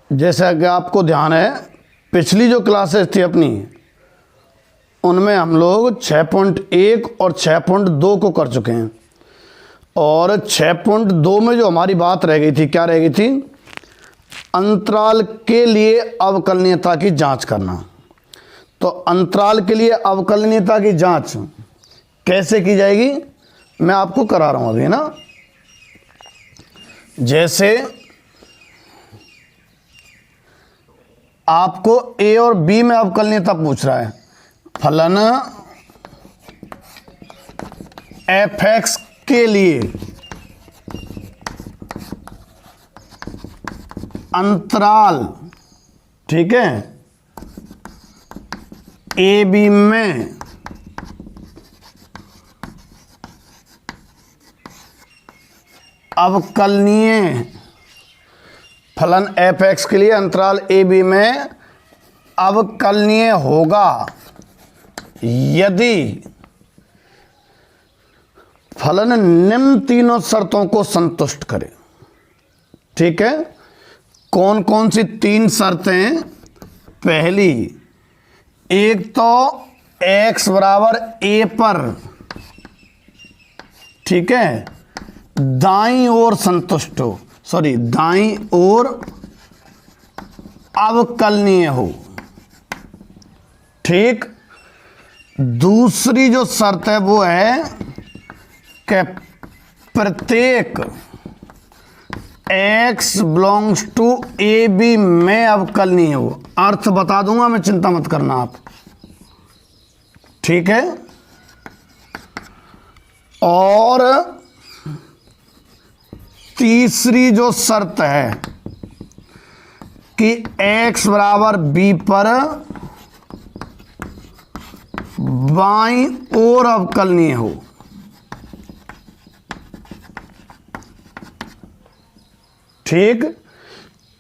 जैसा कि आपको ध्यान है, पिछली जो क्लासेस थी अपनी, उनमें हम लोग 6.1 और 6.2 को कर चुके हैं। और 6.2 में जो हमारी बात रह गई थी, क्या रह गई थी? अंतराल के लिए अवकलनीयता की जांच करना। तो अंतराल के लिए अवकलनीयता की जांच कैसे की जाएगी, मैं आपको करा रहा हूं अभी ना। जैसे आपको ए और बी में अवकलनीयता पूछ रहा है, फलन एफ एक्स के लिए अंतराल, ठीक है, ए बी में अवकलनीय, फलन एफ एक्स के लिए अंतराल ए बी में अवकलनीय होगा यदि फलन निम्न तीनों शर्तों को संतुष्ट करे। ठीक है, कौन कौन सी तीन शर्तें? पहली, एक तो x बराबर a पर, ठीक है, दाईं ओर संतुष्ट हो, सॉरी दाईं ओर अवकलनीय हो। ठीक, दूसरी जो शर्त है वो है कि प्रत्येक x belongs to A B में अवकलनीय हो। अर्थ बता दूंगा मैं, चिंता मत करना आप। ठीक है, और तीसरी जो शर्त है कि x बराबर b पर बाईं ओर अवकलनीय हो। ठीक,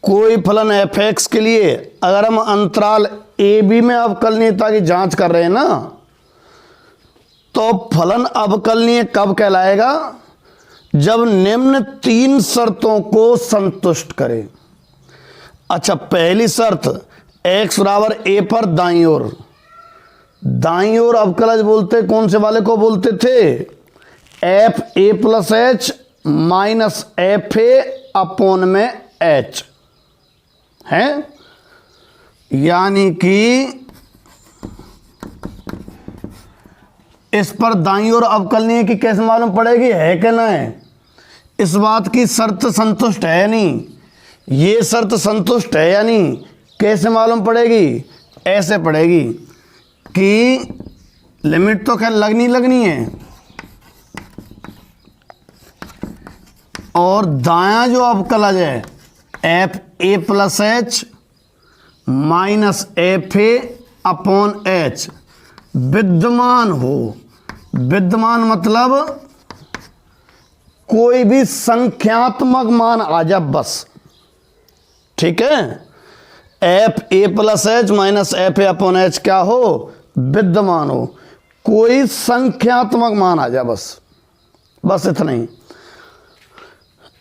कोई फलन एफ एक्स के लिए अगर हम अंतराल ए बी में अवकलनीयता की जांच कर रहे हैं ना, तो फलन अवकलनीय कब कहलाएगा? जब निम्न तीन शर्तों को संतुष्ट करे। अच्छा, पहली शर्त x बराबर a पर दाईं ओर, दाईं ओर अवकलज बोलते कौन से वाले को बोलते थे? F A plus H minus F A upon में h है, यानी कि इस पर दाईं ओर अवकलनीय की कैसे मालूम पड़ेगी, है कि ना है? इस बात की शर्त संतुष्ट है नहीं, ये शर्त संतुष्ट है या नहीं, कैसे मालूम पड़ेगी? ऐसे पड़ेगी कि लिमिट तो खैर लगनी है, और दायां जो अवकलज है F A plus H minus F A upon H विद्यमान हो। विद्यमान मतलब कोई भी संख्यात्मक मान आ जाए बस। ठीक है, F A plus H minus F A upon H क्या हो? विद्यमान हो, कोई संख्यात्मक मान आ जाए बस इतना ही।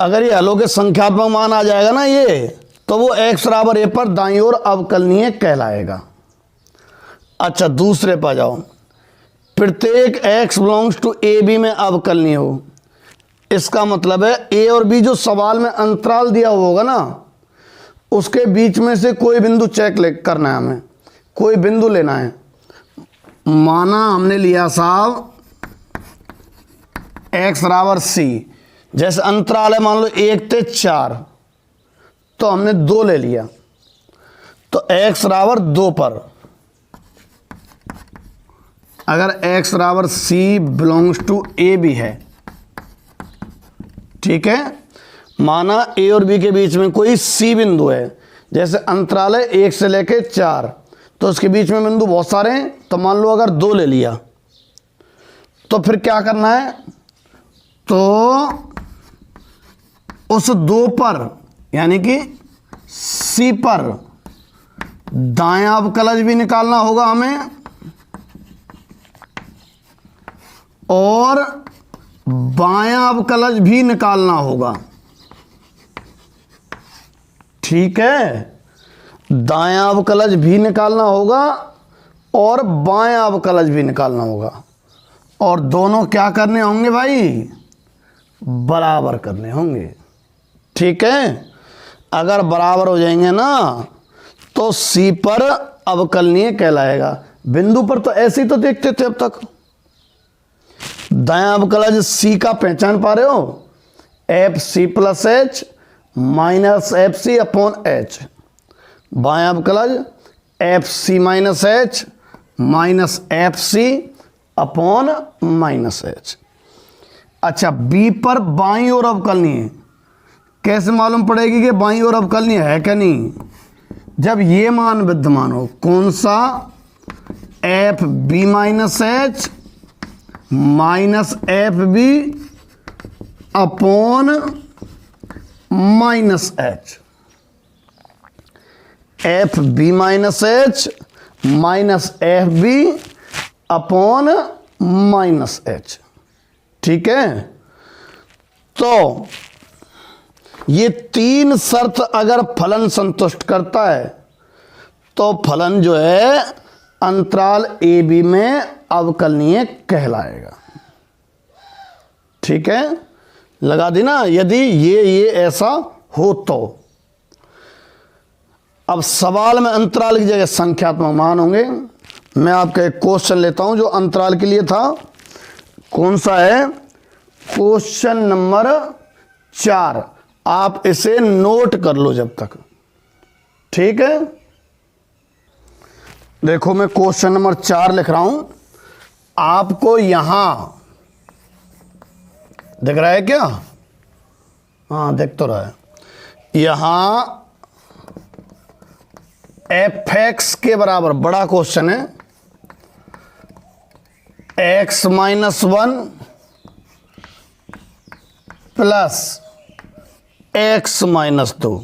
अगर ये हलो के संख्यात्मक मान आ जाएगा ना ये, तो वो x बराबर a पर दाईं ओर अवकलनीय कहलाएगा। अच्छा, दूसरे पर जाओ, प्रत्येक x belongs to A B में अवकलनीय हो। इसका मतलब है a और b जो सवाल में अंतराल दिया हुआ होगा ना, उसके बीच में से कोई बिंदु करना है हमें, कोई बिंदु लेना है। माना हमने लिया साहब x बराबर c, जैसे अंतराल है मान लो 1 से 4, तो हमने 2 ले लिया, तो x बराबर 2 पर अगर x बराबर c belongs to A B है, ठीक है, माना a और b के बीच में कोई c बिंदु है, जैसे अंतराल है 1 से लेके 4, तो उसके बीच में बिंदु बहुत सारे हैं, तो मान लो अगर 2 ले लिया, तो फिर क्या करना है? तो उस 2 पर यानी कि C पर दायां अवकलज भी निकालना होगा हमें और बायां अवकलज भी निकालना होगा। ठीक है, दायां अवकलज भी निकालना होगा और बायां अवकलज भी निकालना होगा, और दोनों क्या करने होंगे भाई, बराबर करने होंगे। ठीक है, अगर बराबर हो जाएंगे ना तो सी पर अवकलनीय कहलाएगा। बिंदु पर तो ऐसे ही तो देखते थे अब तक। दायां अवकलज सी का पहचान पा रहे हो, F C plus H minus F C upon H. बायां अवकलज F C minus H minus F C upon minus H. अच्छा, बी पर बाईं ओर अवकलनीय कैसे मालूम पड़ेगी कि बाईं ओर अवकलनीय है क्या नहीं? जब ये मान विद्यमान हो, कौन सा, F B minus H minus F B upon minus H. F B minus H minus F B upon minus H. ठीक है, तो ये तीन शर्त अगर फलन संतुष्ट करता है तो फलन जो है अंतराल ए बी में अवकलनीय कहलाएगा। ठीक है, लगा दी ना, यदि ये ऐसा हो तो। अब सवाल में अंतराल की जगह संख्यात्मक मान होंगे। मैं आपका एक क्वेश्चन लेता हूं जो अंतराल के लिए था। कौन सा है? Question number 4। आप इसे नोट कर लो जब तक। ठीक है, देखो मैं क्वेश्चन नंबर 4 लिख रहा हूं। आपको यहां दिख रहा है क्या? हाँ, दिख तो रहा है। यहां एफ एक्स के बराबर बड़ा क्वेश्चन है, x minus 1 plus x minus 2।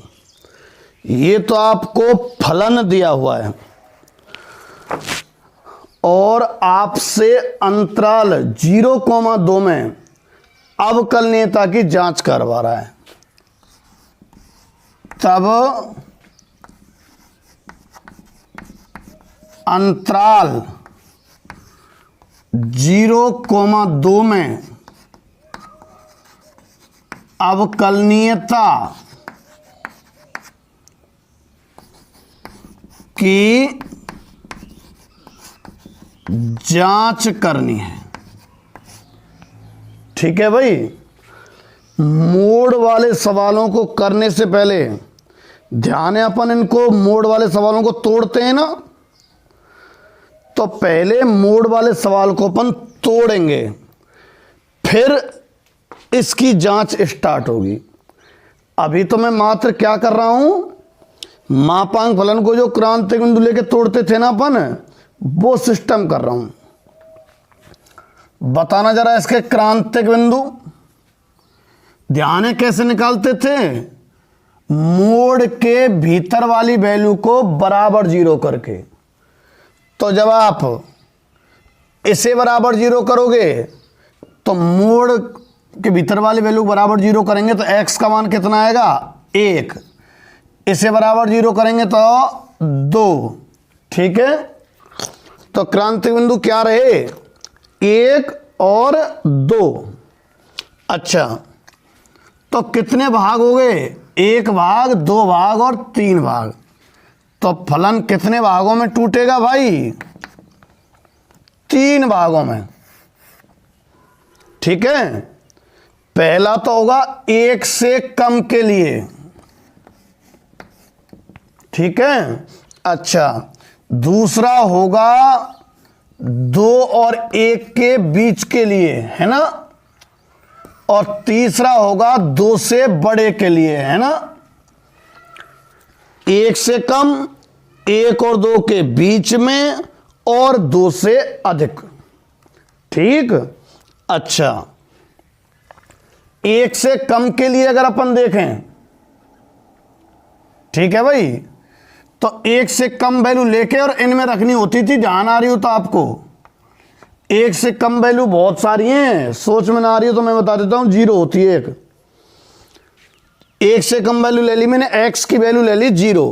ये तो आपको फलन दिया हुआ है और आपसे अंतराल 0,2 में अवकलनीयता की जांच करवा रहा है। तब अंतराल 0,2 में अवकलनीयता की जांच करनी है। ठीक है भाई, मोड वाले सवालों को करने से पहले ध्यान है, अपन इनको मोड वाले सवालों को तोड़ते हैं ना, तो पहले मोड वाले सवाल को अपन तोड़ेंगे, फिर इसकी जांच स्टार्ट होगी। अभी तो मैं मात्र क्या कर रहा हूं, मापांक फलन को जो क्रांतिक बिंदु लेके तोड़ते थे ना अपन, वो सिस्टम कर रहा हूं। बताना जरा इसके क्रांतिक बिंदु। ध्यान है कैसे निकालते थे? मोड के भीतर वाली वैल्यू को बराबर 0 करके। तो जब आप इसे बराबर 0 करोगे तो मोड के भीतर वाली वैल्यू बराबर 0 करेंगे तो x का मान कितना आएगा? 1। इसे बराबर 0 करेंगे तो 2। ठीक है, तो क्रांतिक बिंदु क्या रहे? 1 और 2। अच्छा, तो कितने भाग हो गए? 1 भाग, 2 भाग और 3 भाग। तो फलन कितने भागों में टूटेगा भाई? 3 भागों में। ठीक है, पहला तो होगा 1 से कम के लिए। ठीक है, अच्छा, दूसरा होगा 2 और 1 के बीच के लिए, है ना, और तीसरा होगा 2 से बड़े के लिए, है ना। 1 से कम, 1 और 2 के बीच में, और 2 से अधिक। ठीक, अच्छा, 1 से कम के लिए अगर अपन देखें, ठीक है भाई, तो 1 से कम वैल्यू लेके और इनमें रखनी होती थी। ध्यान आ रही हो तो आपको 1 से कम वैल्यू बहुत सारी हैं, सोच में ना आ रही हो तो मैं बता देता हूं। 0 होती है 1, एक से कम वैल्यू ले ली मैंने, x की वैल्यू ले ली 0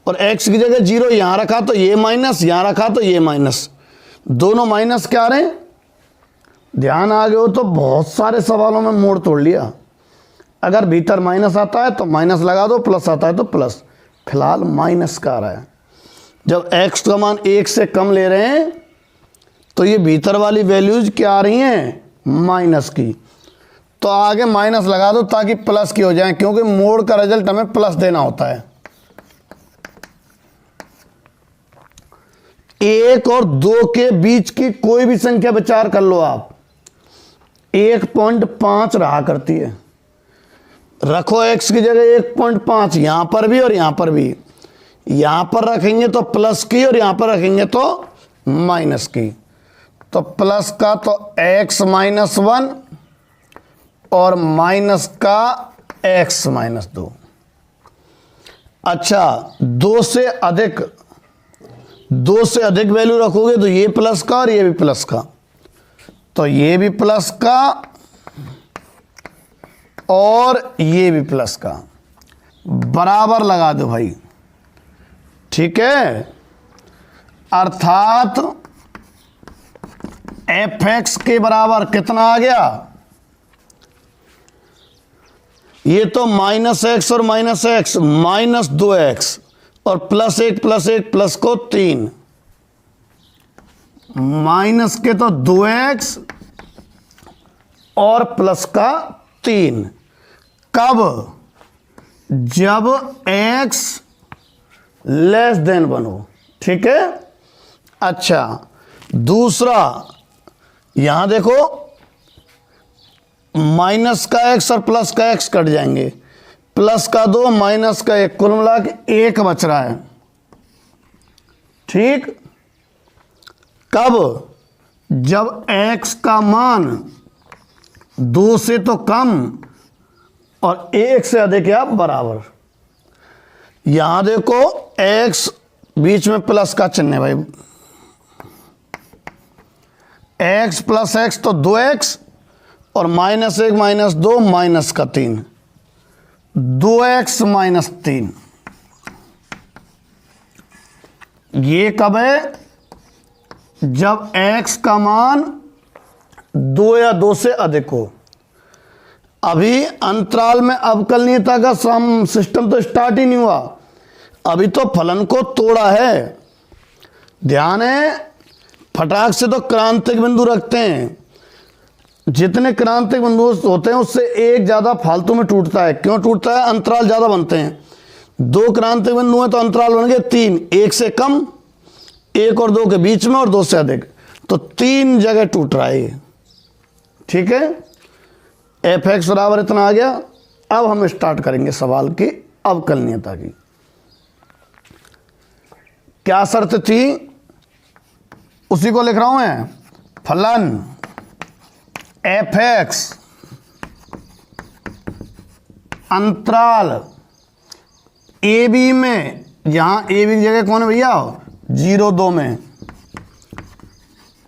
और x की जगह 0 यहां रखा तो ये माइनस, यहां रखा तो ये माइनस, दोनों माइनस क्या आ रहे हैं। ध्यान आ गए हो तो बहुत सारे सवालों में मोड़ तोड़ लिया। अगर भीतर माइनस आता है तो माइनस लगा दो, प्लस आता है तो प्लस। फिलहाल माइनस का आ रहा है। जब x का मान 1 से कम ले रहे हैं तो ये भीतर वाली वैल्यूज क्या आ रही हैं, माइनस की। तो आगे माइनस लगा दो ताकि प्लस की हो जाए, क्योंकि मोड़ का रिजल्ट हमें प्लस देना होता है। 1 और 2 के बीच की कोई भी संख्या विचार कर लो आप, 1.5 रहा करती है। रखो x की जगह 1.5, यहां पर भी और यहां पर भी। यहां पर रखेंगे तो प्लस की और यहां पर रखेंगे तो माइनस की। तो प्लस का तो x माइनस 1 और माइनस का x माइनस 2। अच्छा, 2 से अधिक वैल्यू रखोगे तो ये प्लस का और ये भी प्लस का, तो ये भी प्लस का और ये भी प्लस का, बराबर लगा दो भाई। ठीक है, अर्थात fx के बराबर कितना आ गया, ये तो -x और -x -2x और +1 +1 प्लस को 3, माइनस के तो 2x और प्लस का 3। कब, जब x लेस देन 1 हो। ठीक है। अच्छा, दूसरा यहां देखो, माइनस का x और प्लस का x कट जाएंगे, प्लस का 2 माइनस का 1, कुल मिला के 1 बच रहा है। ठीक। कब, जब x का मान 2 से तो कम और 1 से अधिक या बराबर। यहां देखो x बीच में प्लस का चिन्ह है भाई, x प्लस x तो 2x और -1 -2 माइनस का 3, 2x - 3। ये कब है, जब x का मान 2 या 2 से अधिक हो। अभी अंतराल में अवकलनीयता का सिस्टम तो स्टार्ट ही नहीं हुआ, अभी तो फलन को तोड़ा है। ध्यान है, फटाक से तो क्रांतिक बिंदु रखते हैं, जितने क्रांतिक बिंदु होते हैं उससे एक ज़्यादा फालतू में टूटता है। क्यों टूटता है, अंतराल ज़्यादा बनते हैं। 2 क्रांतिक बिंदु हैं तो अंतराल बन गए 3, 1 से कम, 1 और 2 के बीच में और 2 से अधिक, तो 3 जगह टूट रहा है ये। ठीक है, fx बराबर इतना आ गया। अब हम स्टार्ट करेंगे सवाल की अवकलनीयता की। क्या शर्त थी, उसी को लिख रहा हूं मैं। फलन fx अंतराल ab में, यहां ab की जगह कौन है भैया, 0 2 में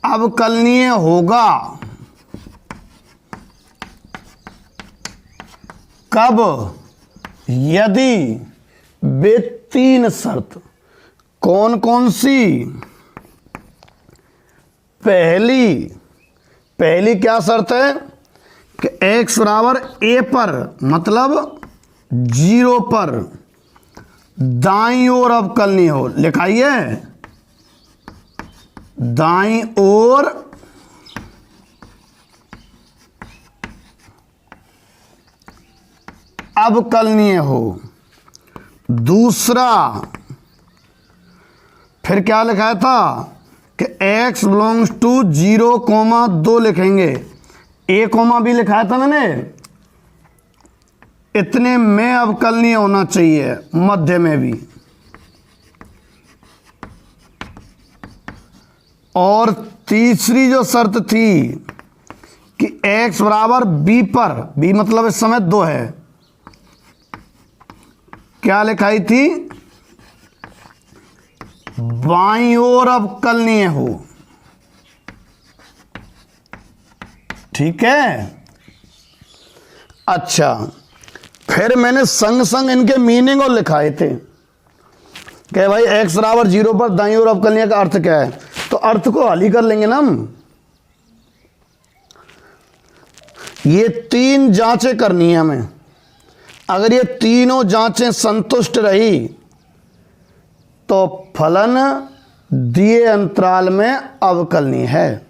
अवकलनीय होगा। कब, यदि वे 3 शर्त, कौन कौन सी, पहली क्या शर्त है कि x बराबर a पर, मतलब 0 पर दाईं ओर अवकलनीय हो। लिखाइए, दाईं ओर अवकलनीय हो। दूसरा, फिर क्या लिखाया था कि x बिलोंग्स टू 0, 2 लिखेंगे, a, b लिखाया था मैंने, इतने में अवकलनीय होना चाहिए, मध्य में भी। और तीसरी जो शर्त थी कि x बराबर b पर, b मतलब इस समय 2 है, क्या लिखाई थी, बाईं ओर अवकलनीय हो। ठीक है। अच्छा, फिर मैंने संग संग इनके मीनिंग और लिखाए थे कि भाई x बराबर 0 पर दाईं ओर अवकलनीय का अर्थ क्या है। तो अर्थ को हल ही कर लेंगे ना हम। ये 3 जांचें करनी है हमें। अगर ये तीनों जांचें संतुष्ट रही तो फलन दिए अंतराल में अवकलनीय है।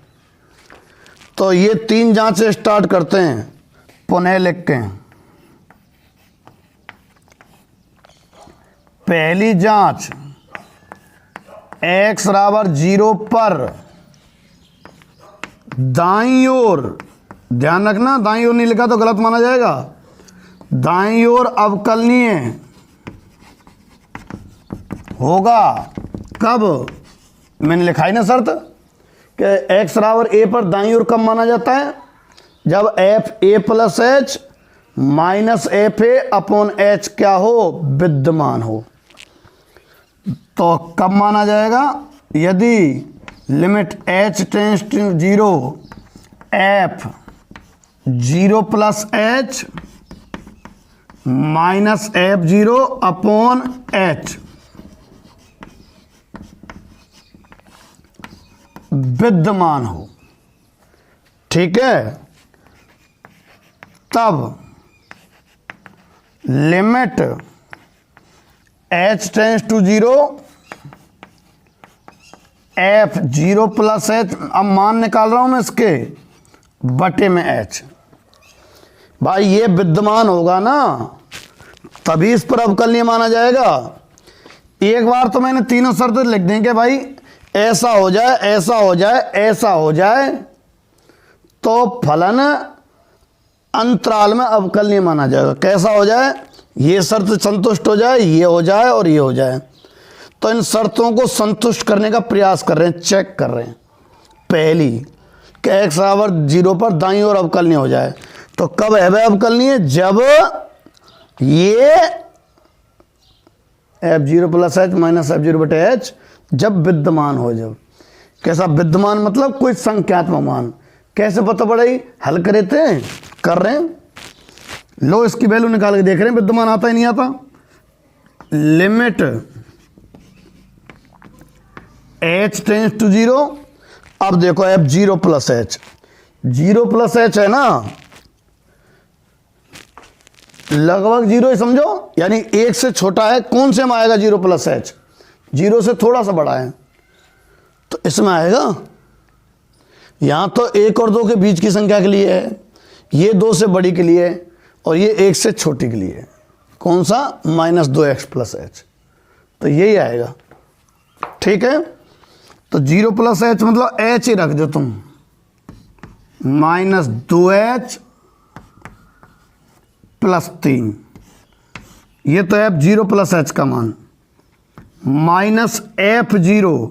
तो ये 3 जांचें स्टार्ट करते हैं, पुनः लिख के। पहली जांच, x बराबर 0 पर दाईं ओर, ध्यान रखना दाईं ओर नहीं लिखा तो गलत माना जाएगा, दाईं ओर अवकलनीय होगा। कब? मैंने लिखा ही ना शर्त कि x बराबर a पर दाईं ओर कब माना जाता है? जब F A plus H minus F A upon H क्या हो? विद्यमान हो। तो कब माना जाएगा? यदि limit h tends to 0 F 0 plus H minus F 0 upon H विद्यमान हो। ठीक है, तब limit h tends to 0 F 0 plus H, अब मान निकाल रहा हूं मैं इसके बटे में h। भाई ये विद्यमान होगा ना तभी इस पर अवकलनीय माना जाएगा। एक बार तो मैंने तीनों शर्तें लिख दी कि भाई ऐसा हो जाए, ऐसा हो जाए, ऐसा हो जाए तो फलन अंतराल में अवकलनीय माना जाएगा। कैसा हो जाए? ये शर्त संतुष्ट हो जाए, ये हो जाए और ये हो जाए। तो इन शर्तों को संतुष्ट करने का प्रयास कर रहे हैं, चेक कर रहे हैं। पहली कि x बराबर 0 पर दाईं ओर अवकलनीय हो जाए। तो कब है वह अवकलनीय? जब ये f0 plus H minus f0 बटे एच जब विद्यमान हो। जब कैसा विद्यमान? मतलब कोई संख्यात्मक मान। कैसे पता पड़ेगी? हल करे थे, कर रहे हैं। लो इसकी वैल्यू निकाल के देख रहे हैं, विद्यमान आता ही नहीं आता। लिमिट h टेंड्स टू 0, अब देखो f0 plus H, 0 plus H है ना, लगभग 0 ही समझो, यानी 1 से छोटा है। कौन से में आएगा 0 प्लस एच? 0 से थोड़ा सा बड़ा है, तो इसमें आएगा। यहां तो 1 और 2 के बीच की संख्या के लिए है, ये 2 से बड़ी के लिए है, और ये 1 से छोटी के लिए है। कौन सा? माइनस 2x प्लस एच, तो यही आएगा। ठीक है, तो 0 प्लस एच मतलब h ही रख दो तुम, माइनस 2h प्लस 3, ये तो f0 प्लस एच का मान, माइनस f0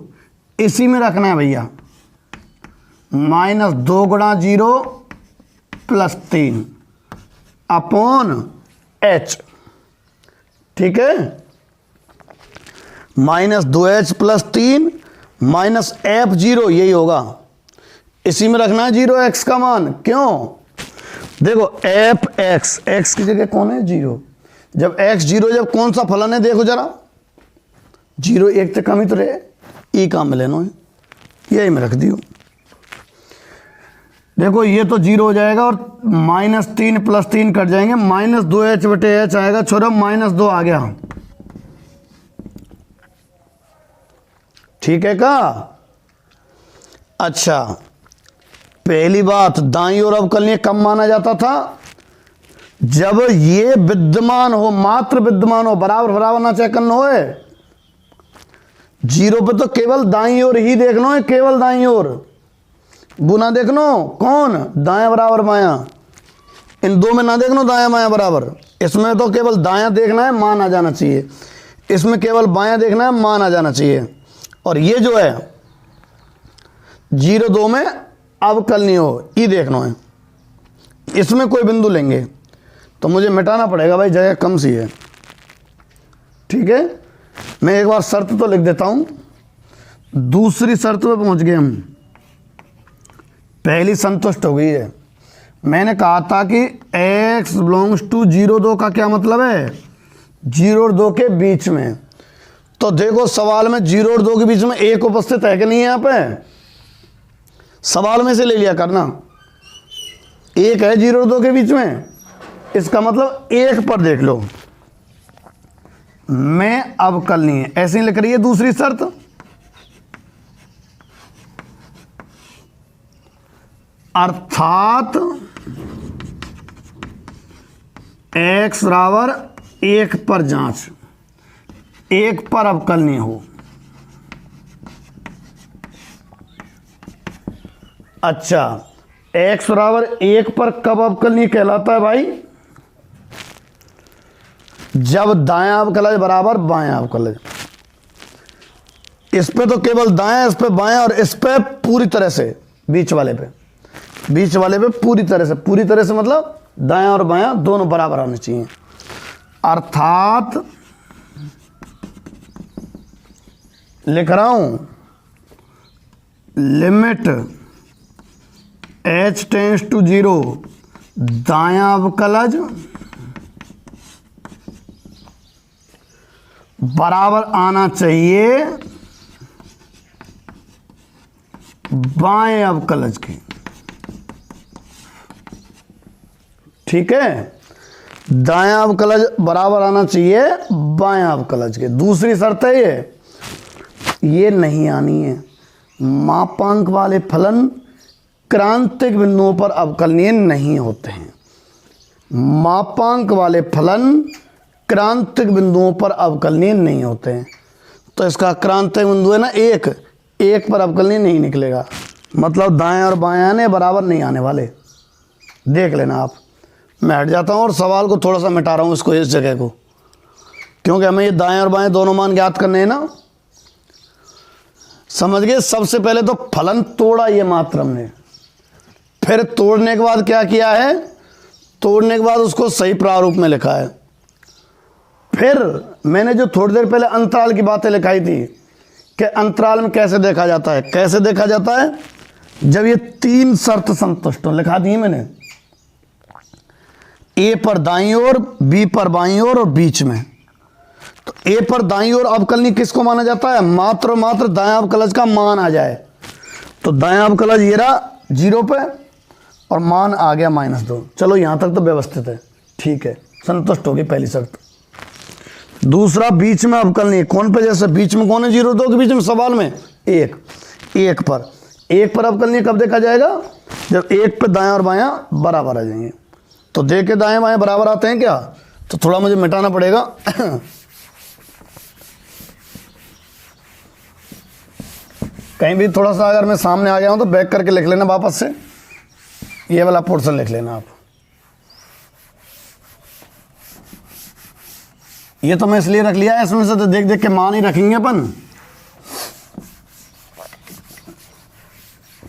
इसी में रखना है भैया, माइनस 2 गुणा 0 प्लस 3 अपॉन h। ठीक है, minus 2h plus 3 minus f0 यही होगा, इसी में रखना है 0x का मान। क्यों? देखो fx, x की जगह कौन है? 0। जब x 0, जब कौन सा फलन है? देखो जरा, 0 1 से कम ही तो रहे, ई काम में लेना है, यही मैं रख दियो। देखो ये तो 0 हो जाएगा और माइनस 3 प्लस 3 कट जाएंगे, माइनस 2h बटे h आएगा। छोरा माइनस 2 आ गया। ठीक है का? अच्छा, पहली बात, दाईं ओर अवकलनीय कब माना जाता था? जब ये विद्यमान हो, मात्र विद्यमान हो, बराबर बराबर ना चेक करना हो। 0 पे तो केवल दाईं ओर ही देखना है, केवल दाईं ओर। गुना देखनो, कौन? दायां बराबर बायां। इन दो में ना देखनो दायां बायां बराबर, इसमें तो केवल दायां देखना है, मान आ जाना चाहिए। इसमें केवल बायां देखना है, मान आ जाना चाहिए। और ये जो है 0 2 में अवकलनीय हो, ई देखना है। इसमें कोई बिंदु लेंगे तो मुझे मिटाना पड़ेगा भाई, जगह कम सी है। ठीक है, मैं एक बार शर्त तो लिख देता हूं। दूसरी शर्त पे पहुंच गए हम। पहली संतुष्ट हो गई है, मैंने कहा था कि x बिलोंग्स टू 0 2 का क्या मतलब है, 0 और 2 के बीच में। तो देखो सवाल में 0 और 2 के बीच में एक उपस्थित है कि नहीं है, यहाँ पे सवाल में से ले लिया करना, एक है 0 और 2 के बीच में, इसका मतलब एक पर देख लो मैं अवकलनीय है, ऐसे ही लिख रही है दूसरी शर्त। अर्थात x बराबर 1 पर जांच, 1 पर अवकलनीय हो। अच्छा, x बराबर 1 पर कब अवकलनीय कहलाता है भाई, जब दायां अवकलज बराबर बायां अवकलज। इस पे तो केवल दायां, इस पे बायां, और इस पे पूरी तरह से बीच वाले पे पूरी तरह से मतलब दायां और बायां दोनों बराबर आने चाहिए। अर्थात लिख रहा हूं, लिमिट h टेंड्स टू 0 दायां अवकलज बराबर आना चाहिए बाएं अवकलज के। ठीक है, दायां अवकलज बराबर आना चाहिए बायां अवकलज के। दूसरी शर्त है ये नहीं आनी है, मापांक वाले फलन क्रांतिक बिंदुओं पर अवकलनीय नहीं होते हैं। मापांक वाले फलन क्रांतिक बिंदुओं पर अवकलनीय नहीं होते हैं। तो इसका क्रांतिक बिंदु है ना एक पर अवकलनीय नहीं निकलेगा, मतलब दाएं और बाएं आने बराबर नहीं आने वाले। देख लेना आप, मैं हट जाता हूँ और सवाल को थोड़ा सा मिटा रहा हूँ इसको, इस जगह को, क्योंकि हमें ये दाएं और बाएं दोनों मान ज्ञात करने हैं ना। समझ गए। सबसे पहले तो फलन तोड़ा ये मात्र हमने, फिर तोड़ने के बाद क्या किया है, तोड़ने के बाद उसको सही प्रारूप में लिखा है। फिर मैंने जो थोड़ी देर पहले अंतराल की बातें लिखाई थी कि अंतराल में कैसे देखा जाता है, कैसे देखा जाता है, जब ये 3 शर्त संतुष्ट हो, लिखा दी मैंने, ए पर दाईं ओर, बी पर बाईं ओर और बीच में। तो ए पर दाईं ओर अवकलनीय किसको माना जाता है, मात्र मात्र दायां अवकलज का मान आ जाए। तो दायां अवकलज ये रहा 0 पे और मान आ गया -2। चलो यहां तक तो व्यवस्थित है, ठीक है, संतुष्ट होगी पहली शर्त। दूसरा, बीच में अवकलनीय कौन पे, जैसे बीच में कौन है 0 2 के बीच में, सवाल में 1 पर अवकलनीय कब देखा जाएगा, जब 1 पे दायां और बायां बराबर आ जाएंगे। तो देखे दाएं बाएं बराबर आते हैं क्या, तो थोड़ा मुझे मिटाना पड़ेगा। कहीं भी थोड़ा सा अगर मैं सामने आ गया हूं तो बैक करके लिख लेना वापस से, ये वाला पोर्शन लिख लेना आप। ये तो मैं इसलिए रख लिया है, इसमें से तो देख देख के मान ही रखेंगे अपन,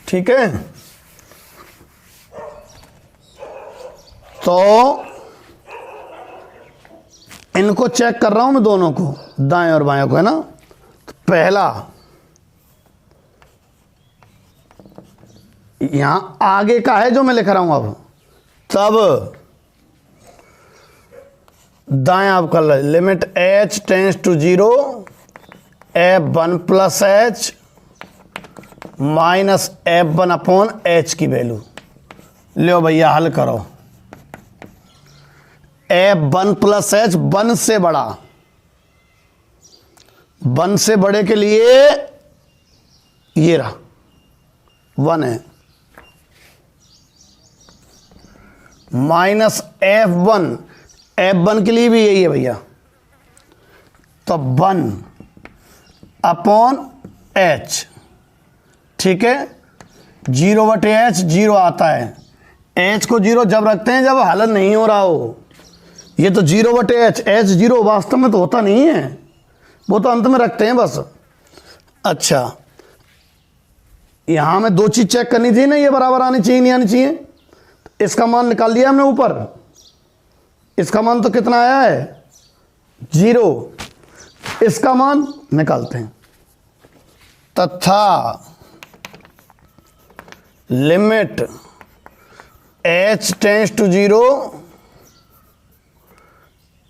ठीक है। तो इनको चेक कर रहा हूं मैं, दोनों को, दाएं और बाएं को, है ना। तो पहला, यहां आगे का है जो मैं लिख रहा हूं अब, तब दायां अवकलज limit h tends to 0 f1 plus h minus f1 upon h की वैल्यू। लो भैया हल करो, f1 प्लस h 1 से बड़ा, 1 से बड़े के लिए ये रहा 1 है, माइनस f1 के लिए भी यही है भैया, तो 1 अपॉन h, ठीक है। 0/h 0 आता है, h को 0 जब रखते हैं जब हल नहीं हो रहा हो। ये तो 0/h, h 0 वास्तव में तो होता नहीं है, वो तो अंत में रखते हैं बस। अच्छा, यहां में 2 चीज चेक करनी थी ना, ये बराबर आनी चाहिए नहीं आनी चाहिए। इसका मान निकाल दिया हमने ऊपर, इसका मान तो कितना आया है 0, इसका मान निकालते हैं। तथा limit h tends to 0,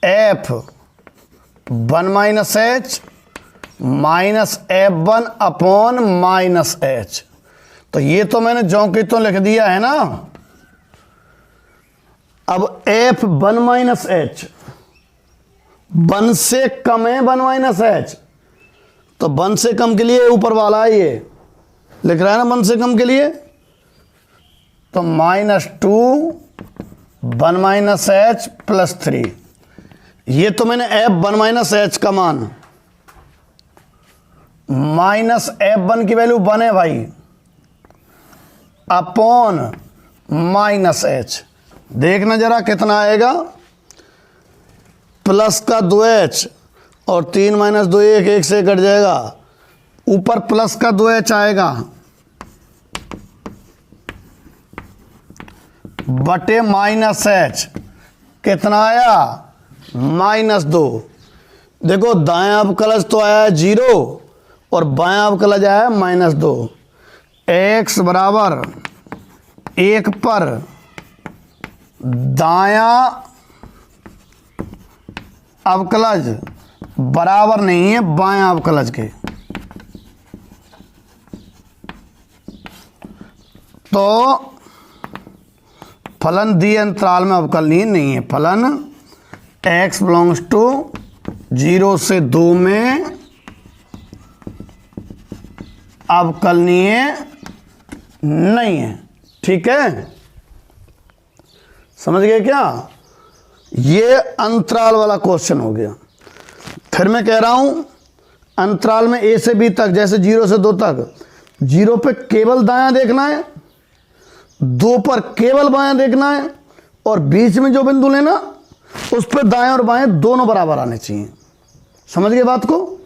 f 1 minus H minus F1 upon minus H. तो ये तो मैंने ज्यों की तो लिख दिया है ना। अब F1 माइनस एच 1 से कम है, 1 माइनस एच, तो 1 से कम के लिए ऊपर वाला है, ये लिख रहा है ना 1 से कम के लिए, तो -2 1 माइनस एच प्लस 3। ये तो मैंने F1 माइनस एच का मान माइनस F1 की वैल्यू 1 है भाई, अपॉन माइनस एच। देखना जरा कितना आएगा, प्लस का 2h और 3 माइनस 2 1 से कट जाएगा, ऊपर प्लस का 2h आएगा बटे माइनस एच, कितना आया -2। देखो दायां अवकलज तो आया 0 और बायां अवकलज आया -2। x बराबर 1 पर दायां अवकलज बराबर नहीं है बायां अवकलज के, तो फलन दिए अंतराल में अवकलनीय नहीं है। फलन x बिलोंग्स टू 0 से 2 में अवकलनीय नहीं है। ठीक है, समझ गए क्या? ये अंतराल वाला क्वेश्चन हो गया। फिर मैं कह रहा हूं अंतराल में a से b तक, जैसे 0 से 2 तक, 0 पे केवल दायां देखना है, 2 पर केवल बायां देखना है, और बीच में जो बिंदु लेना उस पर दाएं और बाएं दोनों बराबर आने चाहिए। समझ गए बात को?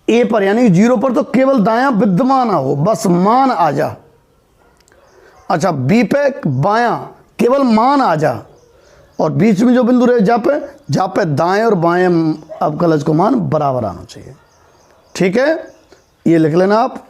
ए पर यानी 0 पर तो केवल दायां विद्यमान हो, बस मान आ जा। अच्छा, बी पे बायां केवल मान आ जा, और बीच में जो बिंदु रहे जहाँ पे दाएं और बाएं अवकलज को मान बराबर आना चाहिए। ठीक है, ये लिख लेना आप।